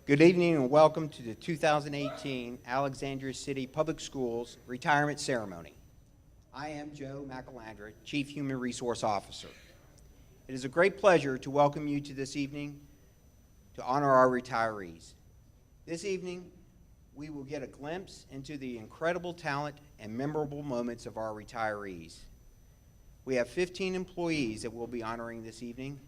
Good evening and welcome to the 2018 Alexandria City Public Schools Retirement Ceremony. I am Joe McElandra, Chief Human Resource Officer. It is a great pleasure to welcome you to this evening to honor our retirees. This evening, we will get a glimpse into the incredible talent and memorable moments of our retirees. We have 15 employees that we'll be honoring this evening,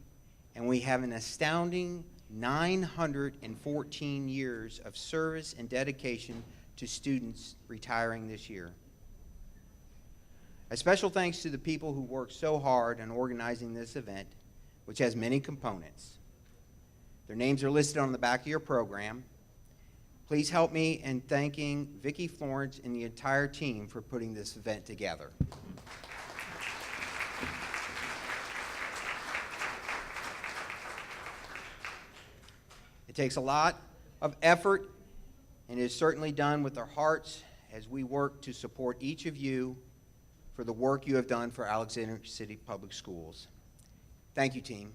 and we have an astounding 914 years of service and dedication to students retiring this year. A special thanks to the people who worked so hard in organizing this event, which has many components. Their names are listed on the back of your program. Please help me in thanking Vicki Florence and the entire team for putting this event together. It takes a lot of effort and is certainly done with our hearts as we work to support each of you for the work you have done for Alexandria City Public Schools. Thank you, team.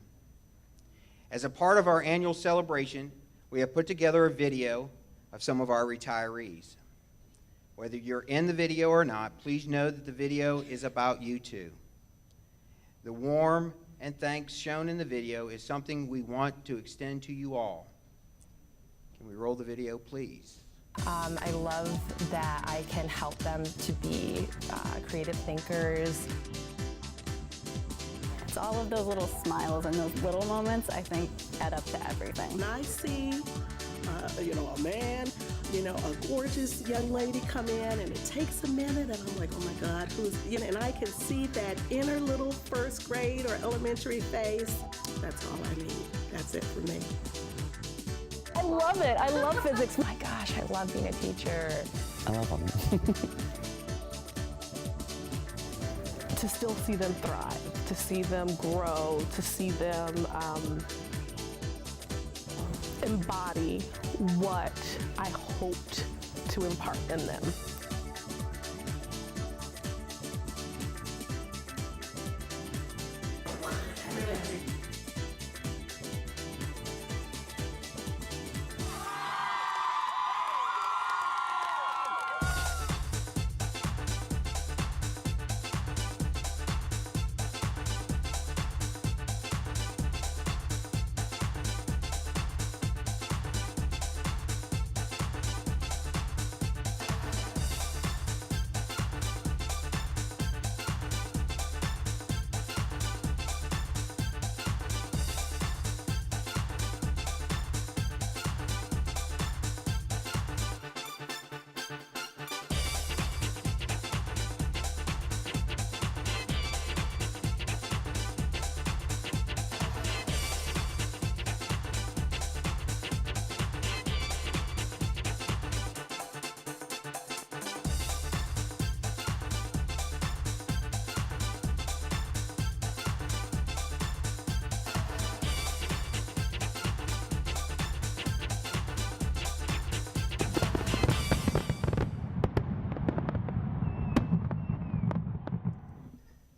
As a part of our annual celebration, we have put together a video of some of our retirees. Whether you're in the video or not, please know that the video is about you too. The warm and thanks shown in the video is something we want to extend to you all. Can we roll the video, please? I love that I can help them to be creative thinkers. It's all of those little smiles and those little moments, I think, add up to everything. When I see, a man, a gorgeous young lady come in, and it takes a minute, and I'm like, oh my God, and I can see that inner little first grade or elementary face. That's all I need. That's it for me. I love it. I love physics. My gosh, I love being a teacher. I love them. To still see them thrive, to see them grow, to see them embody what I hoped to impart in them.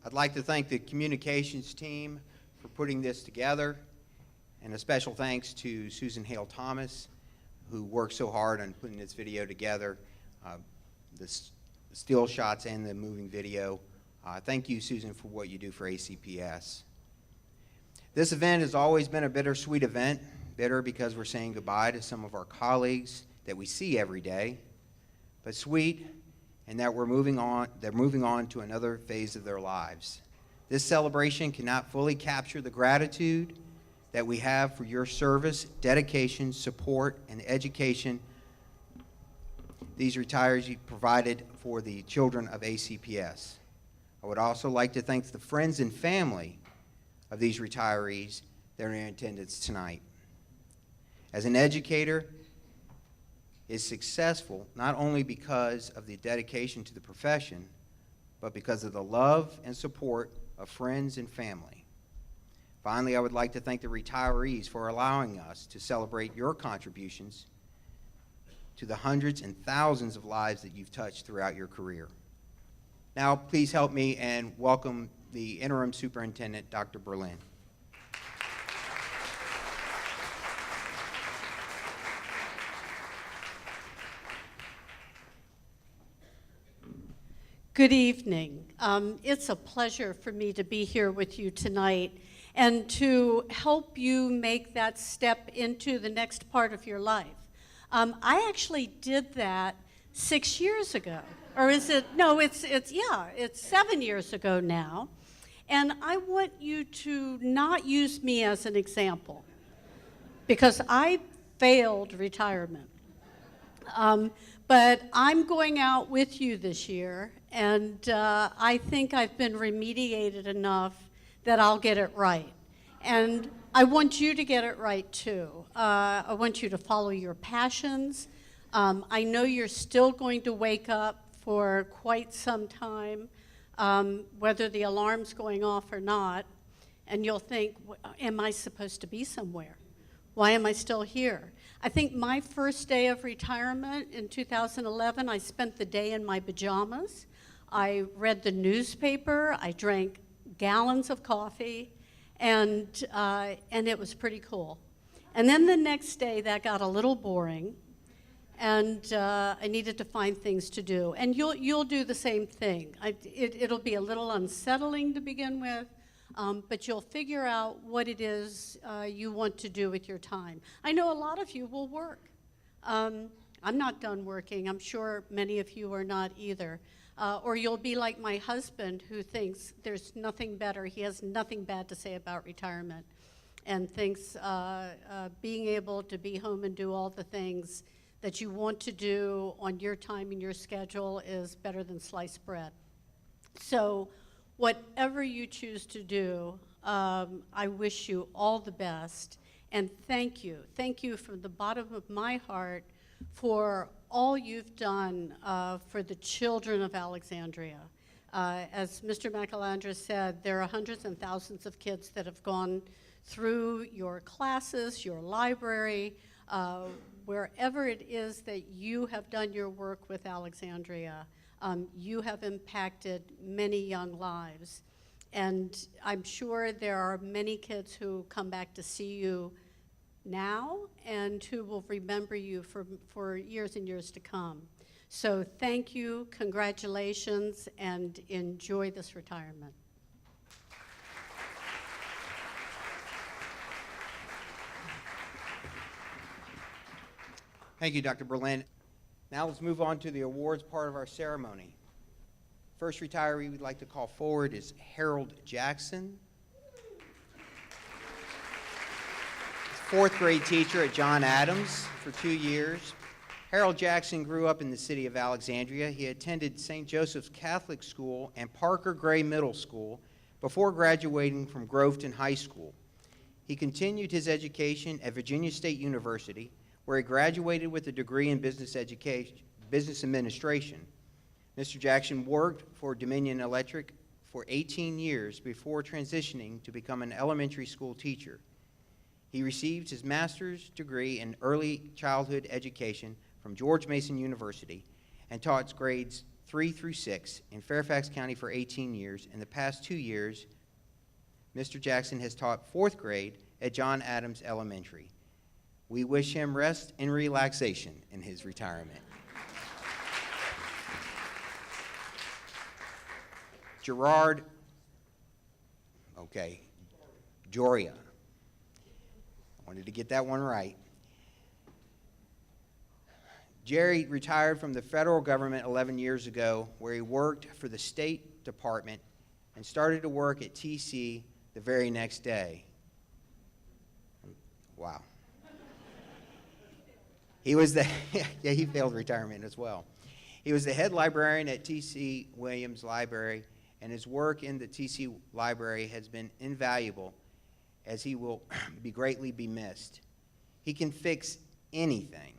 I'd like to thank the communications team for putting this together, and a special thanks to Susan Hale Thomas, who worked so hard on putting this video together, the still shots and the moving video. Thank you, Susan, for what you do for ACPS. This event has always been a bittersweet event, bitter because we're saying goodbye to some of our colleagues that we see every day, but sweet and that they're moving on to another phase of their lives. This celebration cannot fully capture the gratitude that we have for your service, dedication, support, and education these retirees provided for the children of ACPS. I would also like to thank the friends and family of these retirees that are in attendance tonight. As an educator, is successful not only because of the dedication to the profession, but because of the love and support of friends and family. Finally, I would like to thank the retirees for allowing us to celebrate your contributions to the hundreds and thousands of lives that you've touched throughout your career. Now, please help me and welcome the Interim Superintendent, Dr. Berlin. Good evening. It's a pleasure for me to be here with you tonight and to help you make that step into the next part of your life. I actually did that 6 years ago, or is it? No, it's 7 years ago now. And I want you to not use me as an example because I failed retirement. But I'm going out with you this year, and I think I've been remediated enough that I'll get it right. And I want you to get it right too. I want you to follow your passions. I know you're still going to wake up for quite some time, whether the alarm's going off or not, and you'll think, am I supposed to be somewhere? Why am I still here? I think my first day of retirement in 2011, I spent the day in my pajamas. I read the newspaper, I drank gallons of coffee, and it was pretty cool. And then the next day, that got a little boring, and I needed to find things to do. And you'll do the same thing. It'll be a little unsettling to begin with, but you'll figure out what it is you want to do with your time. I know a lot of you will work. I'm not done working. I'm sure many of you are not either. Or you'll be like my husband, who thinks there's nothing better. He has nothing bad to say about retirement, and thinks being able to be home and do all the things that you want to do on your time and your schedule is better than sliced bread. So whatever you choose to do, I wish you all the best, and thank you. Thank you from the bottom of my heart for all you've done for the children of Alexandria. As Mr. McAlandra said, there are hundreds and thousands of kids that have gone through your classes, your library, wherever it is that you have done your work with Alexandria. You have impacted many young lives. And I'm sure there are many kids who come back to see you now and who will remember you for years and years to come. So thank you, congratulations, and enjoy this retirement. Thank you, Dr. Berlin. Now let's move on to the awards part of our ceremony. First retiree we'd like to call forward is Harold Jackson. Fourth grade teacher at John Adams for 2 years. Harold Jackson grew up in the city of Alexandria. He attended St. Joseph's Catholic School and Parker Gray Middle School before graduating from Groveton High School. He continued his education at Virginia State University, where he graduated with a degree in business administration. Mr. Jackson worked for Dominion Electric for 18 years before transitioning to become an elementary school teacher. He received his master's degree in early childhood education from George Mason University and taught grades 3 through 6 in Fairfax County for 18 years. In the past 2 years, Mr. Jackson has taught 4th grade at John Adams Elementary. We wish him rest and relaxation in his retirement. Joria. I wanted to get that one right. Jerry retired from the federal government 11 years ago, where he worked for the State Department and started to work at TC the very next day. Wow. He was the, he failed retirement as well. He was the head librarian at T.C. Williams Library, and his work in the T.C. Library has been invaluable, as he will be greatly missed. He can fix anything,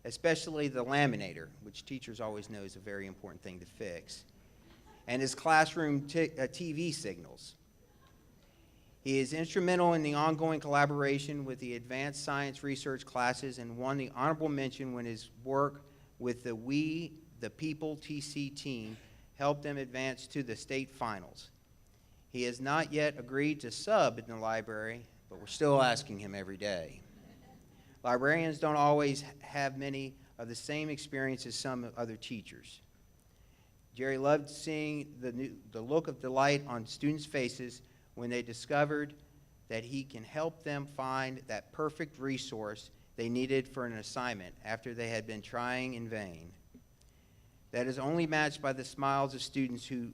especially the laminator, which teachers always know is a very important thing to fix, and his classroom TV signals. He is instrumental in the ongoing collaboration with the advanced science research classes and won the honorable mention when his work with the We the People TC team helped them advance to the state finals. He has not yet agreed to sub in the library, but we're still asking him every day. Librarians don't always have many of the same experience as some other teachers. Jerry loved seeing the look of delight on students' faces when they discovered that he can help them find that perfect resource they needed for an assignment after they had been trying in vain. That is only matched by the smiles of students who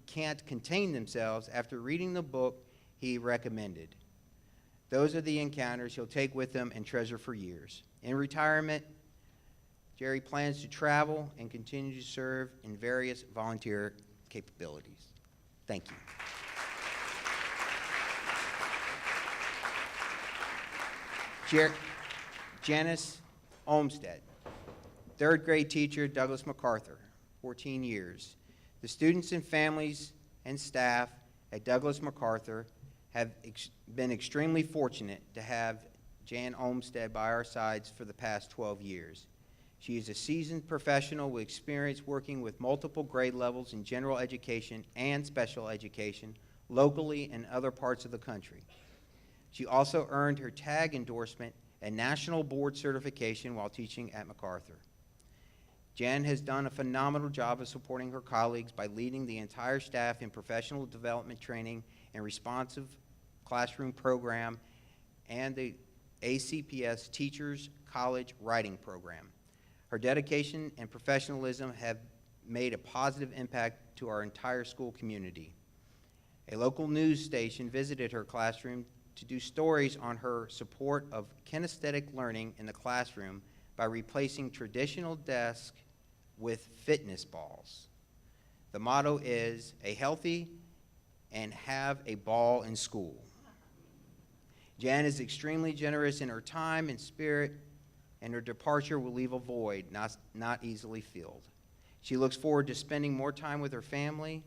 can't contain themselves after reading the book he recommended. Those are the encounters he'll take with him and treasure for years. In retirement, Jerry plans to travel and continue to serve in various volunteer capabilities. Thank you. Janice Olmstead, third grade teacher, Douglas MacArthur, 14 years. The students and families and staff at Douglas MacArthur have been extremely fortunate to have Jan Olmstead by our sides for the past 12 years. She is a seasoned professional with experience working with multiple grade levels in general education and special education, locally and other parts of the country. She also earned her TAG endorsement and national board certification while teaching at MacArthur. Jan has done a phenomenal job of supporting her colleagues by leading the entire staff in professional development training and responsive classroom program and the ACPS Teachers College Writing Program. Her dedication and professionalism have made a positive impact to our entire school community. A local news station visited her classroom to do stories on her support of kinesthetic learning in the classroom by replacing traditional desks with fitness balls. The motto is, "A healthy and have a ball in school." Jan is extremely generous in her time and spirit, and her departure will leave a void not easily filled. She looks forward to spending more time with her family,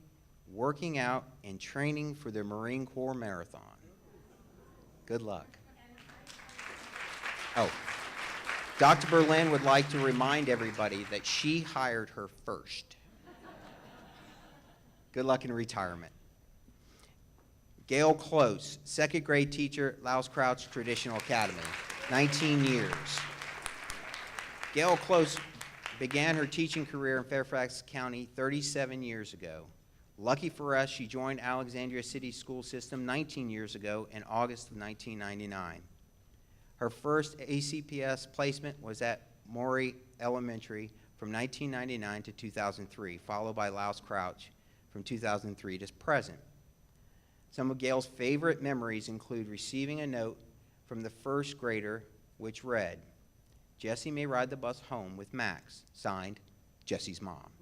working out, and training for the Marine Corps Marathon. Good luck. Oh, Dr. Berlin would like to remind everybody that she hired her first. Good luck in retirement. Gail Close, second grade teacher, Louse Crouch Traditional Academy, 19 years. Gail Close began her teaching career in Fairfax County 37 years ago. Lucky for us, she joined Alexandria City School System 19 years ago in August of 1999. Her first ACPS placement was at Maury Elementary from 1999 to 2003, followed by Louse Crouch from 2003 to present. Some of Gail's favorite memories include receiving a note from the first grader which read, "Jessie may ride the bus home with Max," signed, Jessie's mom.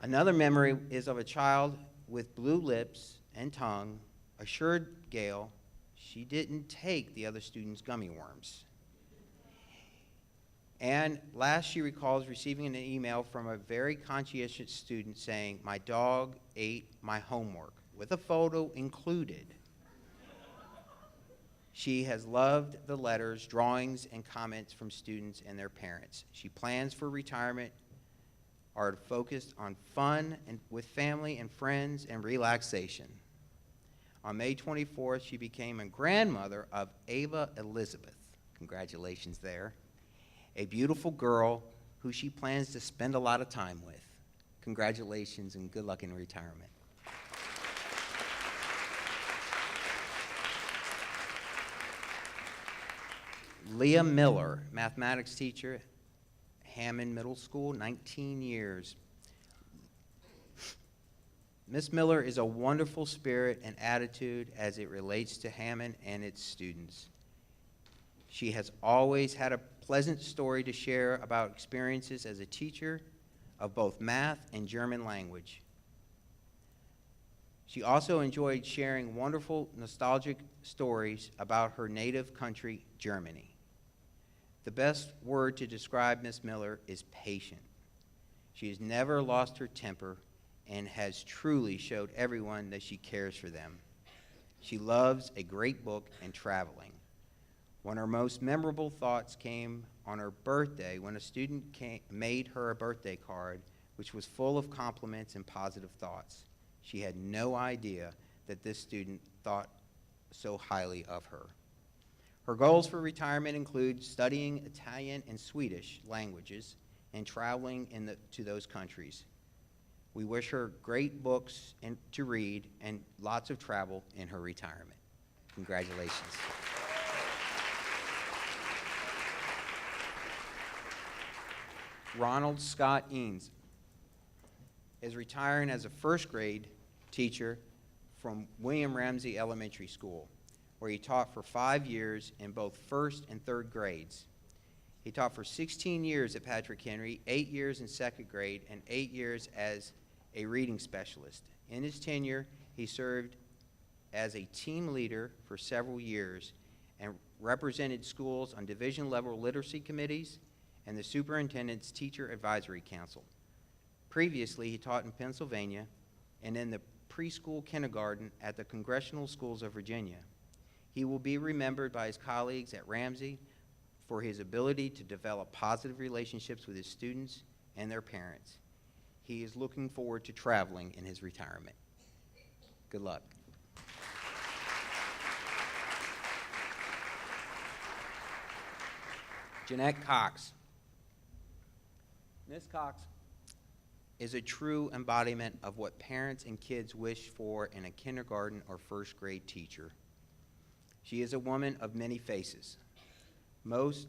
Another memory is of a child with blue lips and tongue assured Gail she didn't take the other students' gummy worms. And last, she recalls receiving an email from a very conscientious student saying, "My dog ate my homework," with a photo included. She has loved the letters, drawings, and comments from students and their parents. She plans for retirement are focused on fun and with family and friends and relaxation. On May 24th, she became a grandmother of Ava Elizabeth. Congratulations there. A beautiful girl who she plans to spend a lot of time with. Congratulations and good luck in retirement. Leah Miller, mathematics teacher, Hammond Middle School, 19 years. Miss Miller is a wonderful spirit and attitude as it relates to Hammond and its students. She has always had a pleasant story to share about experiences as a teacher of both math and German language. She also enjoyed sharing wonderful, nostalgic stories about her native country, Germany. The best word to describe Miss Miller is patient. She has never lost her temper and has truly showed everyone that she cares for them. She loves a great book and traveling. One of her most memorable thoughts came on her birthday when a student made her a birthday card which was full of compliments and positive thoughts. She had no idea that this student thought so highly of her. Her goals for retirement include studying Italian and Swedish languages and traveling to those countries. We wish her great books to read and lots of travel in her retirement. Congratulations. Ronald Scott Eanes is retiring as a first grade teacher from William Ramsey Elementary School, where he taught for 5 years in both first and third grades. He taught for 16 years at Patrick Henry, 8 years in second grade, and 8 years as a reading specialist. In his tenure, he served as a team leader for several years and represented schools on division-level literacy committees and the Superintendent's Teacher Advisory Council. Previously, he taught in Pennsylvania and in the preschool kindergarten at the Congressional Schools of Virginia. He will be remembered by his colleagues at Ramsey for his ability to develop positive relationships with his students and their parents. He is looking forward to traveling in his retirement. Good luck. Jeanette Cox. Ms. Cox is a true embodiment of what parents and kids wish for in a kindergarten or first grade teacher. She is a woman of many faces. Most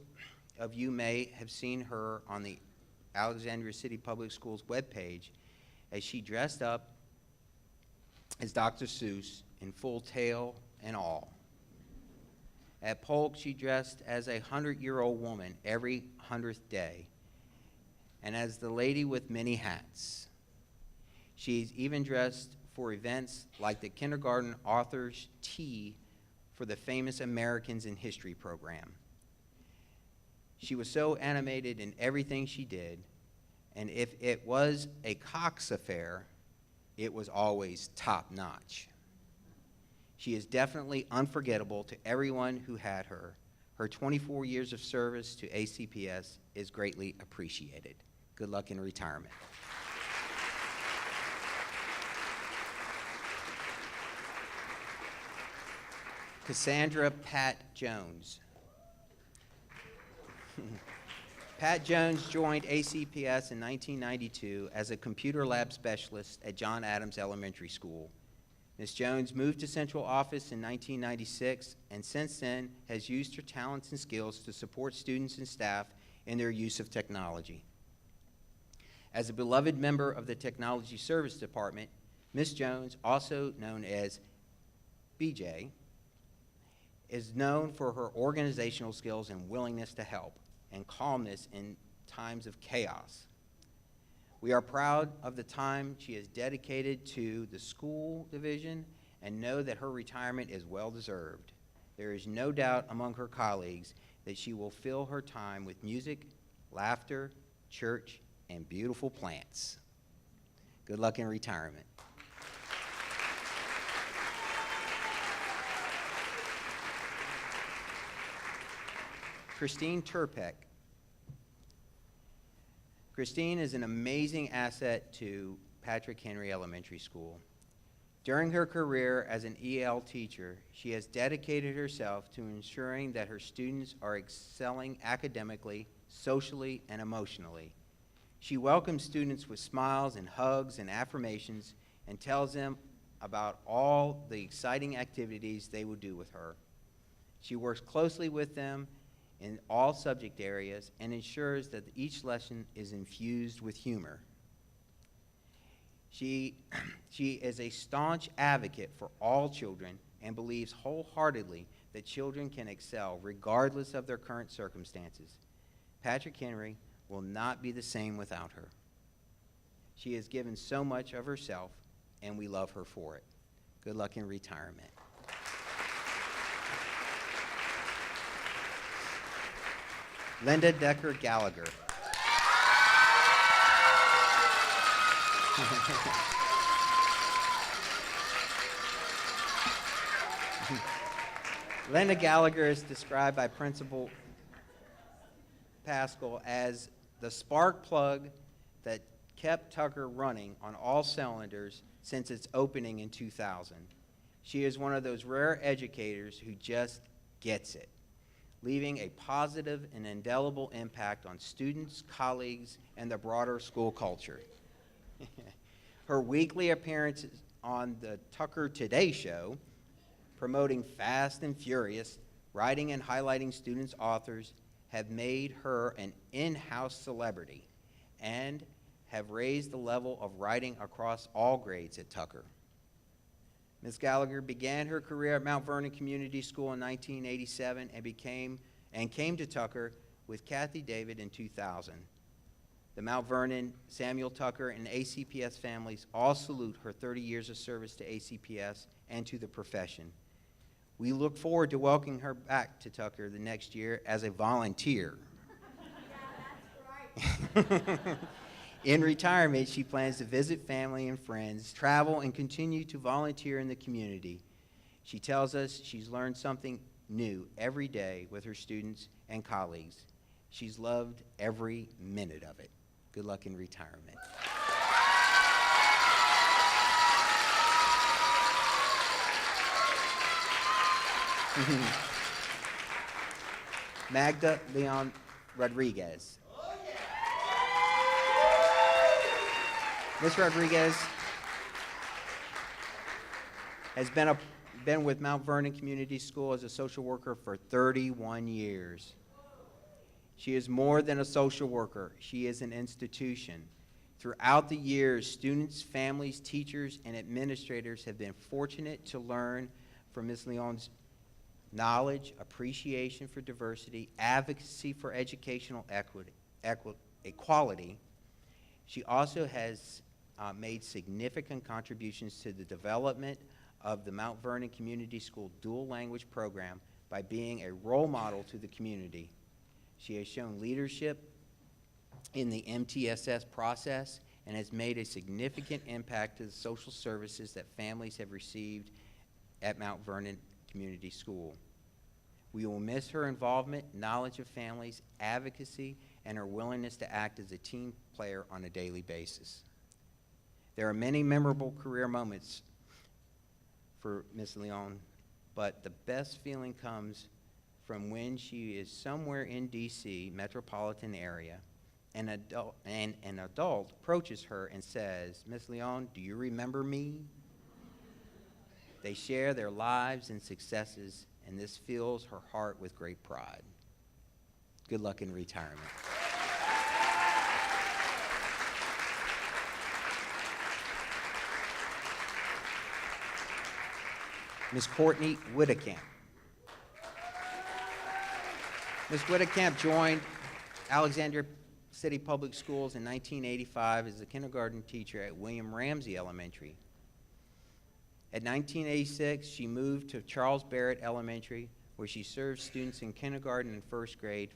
of you may have seen her on the Alexandria City Public Schools webpage as she dressed up as Dr. Seuss in full tail and all. At Polk, she dressed as a 100-year-old woman every 100th day, and as the lady with many hats. She's even dressed for events like the Kindergarten Authors' Tea for the famous Americans in History program. She was so animated in everything she did, and if it was a Cox affair, it was always top-notch. She is definitely unforgettable to everyone who had her. Her 24 years of service to ACPS is greatly appreciated. Good luck in retirement. Cassandra Pat Jones. Pat Jones joined ACPS in 1992 as a computer lab specialist at John Adams Elementary School. Ms. Jones moved to central office in 1996 and since then has used her talents and skills to support students and staff in their use of technology. As a beloved member of the Technology Service Department, Ms. Jones, also known as BJ, is known for her organizational skills and willingness to help and calmness in times of chaos. We are proud of the time she has dedicated to the school division and know that her retirement is well-deserved. There is no doubt among her colleagues that she will fill her time with music, laughter, church, and beautiful plants. Good luck in retirement. Christine Turpek. Christine is an amazing asset to Patrick Henry Elementary School. During her career as an EL teacher, she has dedicated herself to ensuring that her students are excelling academically, socially, and emotionally. She welcomes students with smiles and hugs and affirmations and tells them about all the exciting activities they will do with her. She works closely with them in all subject areas and ensures that each lesson is infused with humor. She is a staunch advocate for all children and believes wholeheartedly that children can excel regardless of their current circumstances. Patrick Henry will not be the same without her. She has given so much of herself, and we love her for it. Good luck in retirement. Linda Decker Gallagher. Linda Gallagher is described by Principal Pascal as the spark plug that kept Tucker running on all cylinders since its opening in 2000. She is one of those rare educators who just gets it. leaving a positive and indelible impact on students, colleagues, and the broader school culture. Her weekly appearances on the Tucker Today Show, promoting Fast and Furious, writing and highlighting students' authors, have made her an in-house celebrity and have raised the level of writing across all grades at Tucker. Ms. Gallagher began her career at Mount Vernon Community School in 1987 and came to Tucker with Kathy David in 2000. The Mount Vernon, Samuel Tucker, and ACPS families all salute her 30 years of service to ACPS and to the profession. We look forward to welcoming her back to Tucker the next year as a volunteer. Yeah, that's right. In retirement, she plans to visit family and friends, travel, and continue to volunteer in the community. She tells us she's learned something new every day with her students and colleagues. She's loved every minute of it. Good luck in retirement. Magda Leon Rodriguez. Ms. Rodriguez has been with Mount Vernon Community School as a social worker for 31 years. She is more than a social worker. She is an institution. Throughout the years, students, families, teachers, and administrators have been fortunate to learn from Ms. Leon's knowledge, appreciation for diversity, advocacy for educational equality. She also has made significant contributions to the development of the Mount Vernon Community School dual language program by being a role model to the community. She has shown leadership in the MTSS process and has made a significant impact to the social services that families have received at Mount Vernon Community School. We will miss her involvement, knowledge of families, advocacy, and her willingness to act as a team player on a daily basis. There are many memorable career moments for Ms. Leon, but the best feeling comes from when she is somewhere in D.C. metropolitan area and an adult approaches her and says, "Ms. Leon, do you remember me?" They share their lives and successes, and this fills her heart with great pride. Good luck in retirement. Ms. Courtney Whittekamp. Ms. Whittekamp joined Alexandria City Public Schools in 1985 as a kindergarten teacher at William Ramsey Elementary. At 1986, she moved to Charles Barrett Elementary, where she served students in kindergarten and first grade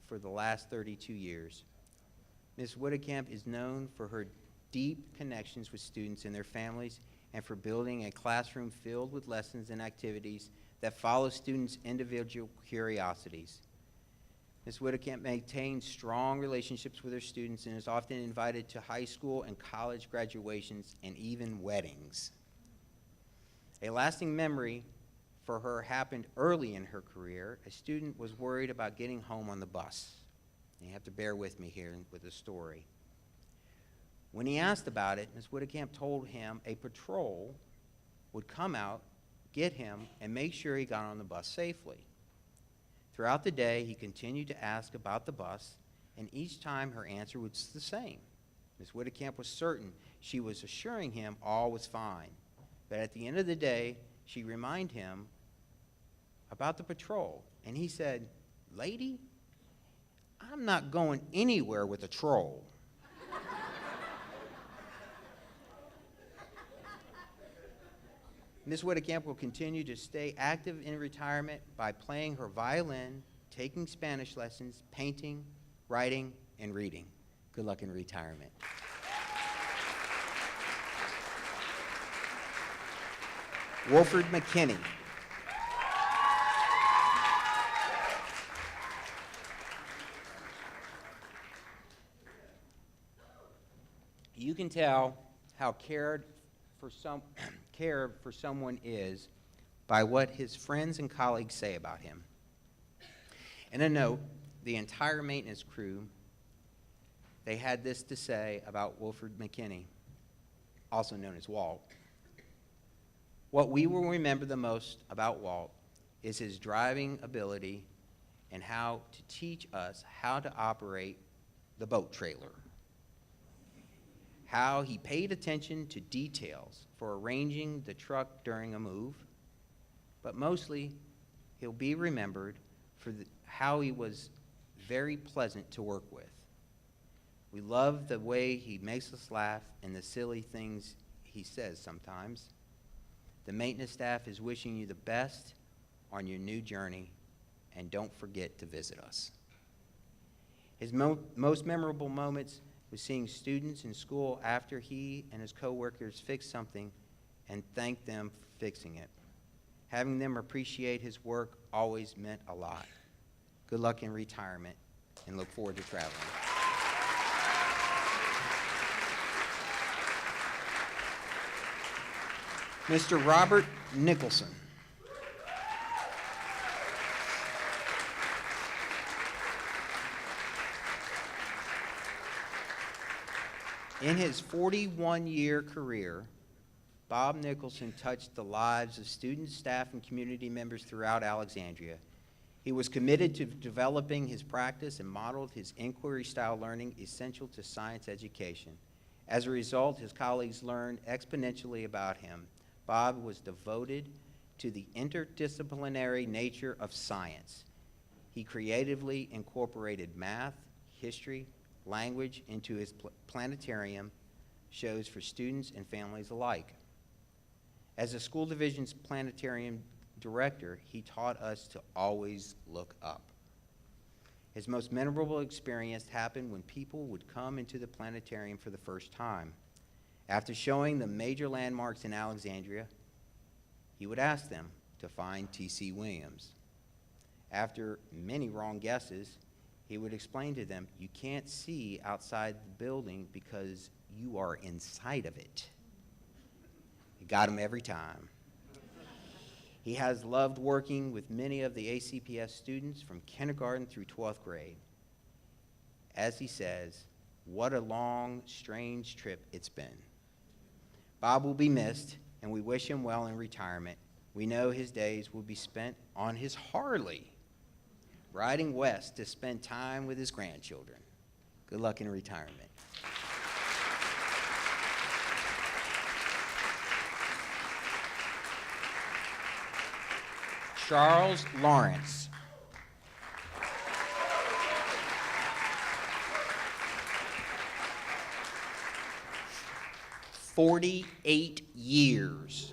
for the last 32 years. Ms. Whittekamp is known for her deep connections with students and their families and for building a classroom filled with lessons and activities that follow students' individual curiosities. Ms. Whittekamp maintains strong relationships with her students and is often invited to high school and college graduations and even weddings. A lasting memory for her happened early in her career. A student was worried about getting home on the bus. And you have to bear with me here with the story. When he asked about it, Ms. Whittekamp told him a patrol would come out, get him, and make sure he got on the bus safely. Throughout the day, he continued to ask about the bus, and each time her answer was the same. Ms. Whittekamp was certain she was assuring him all was fine. But at the end of the day, she reminded him about the patrol, and he said, "Lady, I'm not going anywhere with a troll." Ms. Whittekamp will continue to stay active in retirement by playing her violin, taking Spanish lessons, painting, writing, and reading. Good luck in retirement. Wolford McKinney. You can tell how cared for someone is by what his friends and colleagues say about him. In a note, the entire maintenance crew, they had this to say about Wilford McKinney, also known as Walt. What we will remember the most about Walt is his driving ability and how to teach us how to operate the boat trailer. How he paid attention to details for arranging the truck during a move, but mostly he'll be remembered for how he was very pleasant to work with. We love the way he makes us laugh and the silly things he says sometimes. The maintenance staff is wishing you the best on your new journey, and don't forget to visit us. His most memorable moments was seeing students in school after he and his coworkers fixed something and thank them for fixing it. Having them appreciate his work always meant a lot. Good luck in retirement, and look forward to traveling. Mr. Robert Nicholson. In his 41-year career, Bob Nicholson touched the lives of students, staff, and community members throughout Alexandria. He was committed to developing his practice and modeled his inquiry-style learning essential to science education. As a result, his colleagues learned exponentially about him. Bob was devoted to the interdisciplinary nature of science. He creatively incorporated math, history, language into his planetarium shows for students and families alike. As the school division's planetarium director, he taught us to always look up. His most memorable experience happened when people would come into the planetarium for the first time. After showing the major landmarks in Alexandria, he would ask them to find T.C. Williams. After many wrong guesses, he would explain to them, you can't see outside the building because you are inside of it. He got them every time. He has loved working with many of the ACPS students from kindergarten through 12th grade. As he says, what a long, strange trip it's been. Bob will be missed, and we wish him well in retirement. We know his days will be spent on his Harley, riding west to spend time with his grandchildren. Good luck in retirement. Charles Lawrence. "48 years.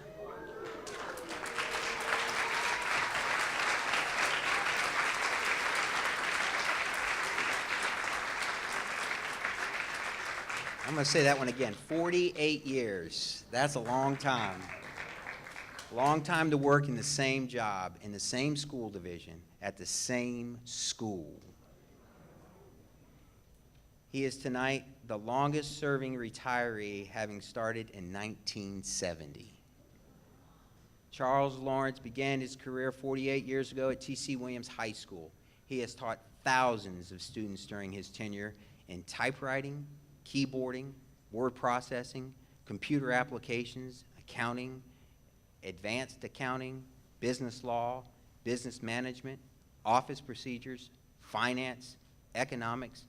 I'm going to say that one again. 48 years. That's a long time. Long time to work in the same job, in the same school division, at the same school. He is tonight the longest serving retiree, having started in 1970. Charles Lawrence began his career 48 years ago at T.C. Williams High School. He has taught thousands of students during his tenure in typewriting, keyboarding, word processing, computer applications, accounting, advanced accounting, business law, business management, office procedures, finance, economics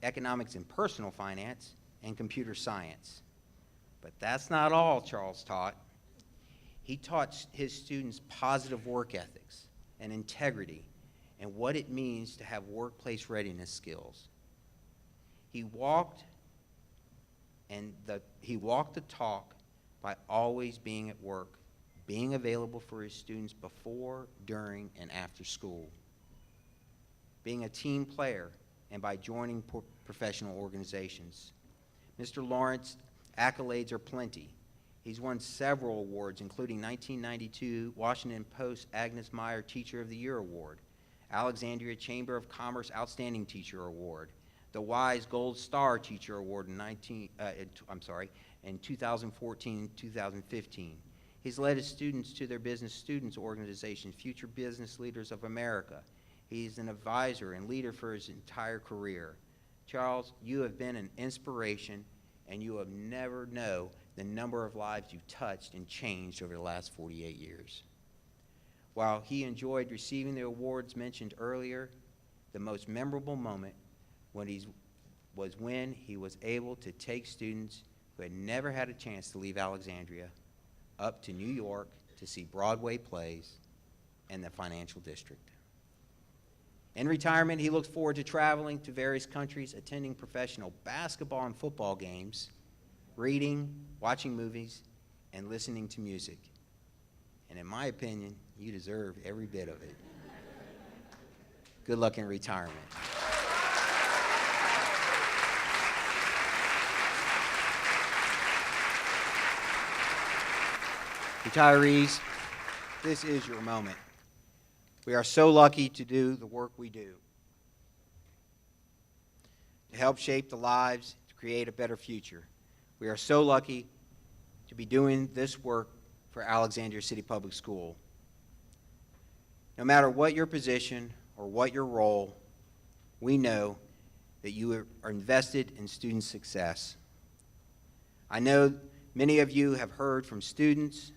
and personal finance, and computer science. But that's not all Charles taught. He taught his students positive work ethics and integrity and what it means to have workplace readiness skills. He walked the talk by always being at work, being available for his students before, during, and after school, being a team player, and by joining professional organizations. Mr. Lawrence, accolades are plenty. He's won several awards, including 1992 Washington Post Agnes Meyer Teacher of the Year Award, Alexandria Chamber of Commerce Outstanding Teacher Award, the Wise Gold Star Teacher Award in 2014-2015. He's led his students to their Business Students Organization, Future Business Leaders of America. He's an advisor and leader for his entire career. Charles, you have been an inspiration, and you have never known the number of lives you've touched and changed over the last 48 years. While he enjoyed receiving the awards mentioned earlier, the most memorable moment was when he was able to take students who had never had a chance to leave Alexandria up to New York to see Broadway plays and the financial district. In retirement, he looks forward to traveling to various countries, attending professional basketball and football games, reading, watching movies, and listening to music. And in my opinion, you deserve every bit of it. Good luck in retirement. Retirees, this is your moment. We are so lucky to do the work we do, to help shape the lives, to create a better future. We are so lucky to be doing this work for Alexandria City Public School. No matter what your position or what your role, we know that you are invested in student success. I know many of you have heard from students.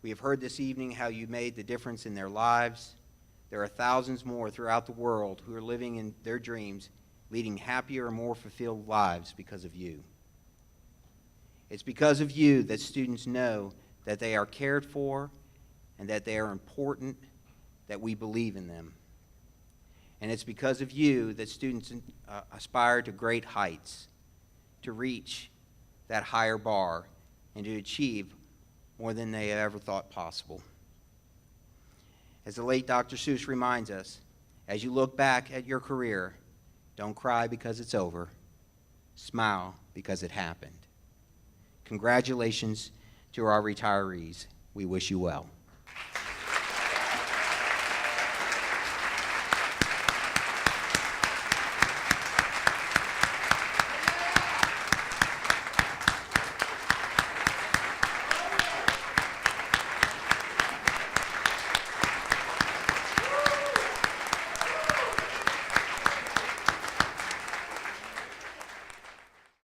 We have heard this evening how you made the difference in their lives. There are thousands more throughout the world who are living in their dreams, leading happier and more fulfilled lives because of you. It's because of you that students know that they are cared for and that they are important, that we believe in them. And it's because of you that students aspire to great heights, to reach that higher bar, and to achieve more than they ever thought possible. As the late Dr. Seuss reminds us, as you look back at your career, don't cry because it's over. Smile because it happened. Congratulations to our retirees. We wish you well.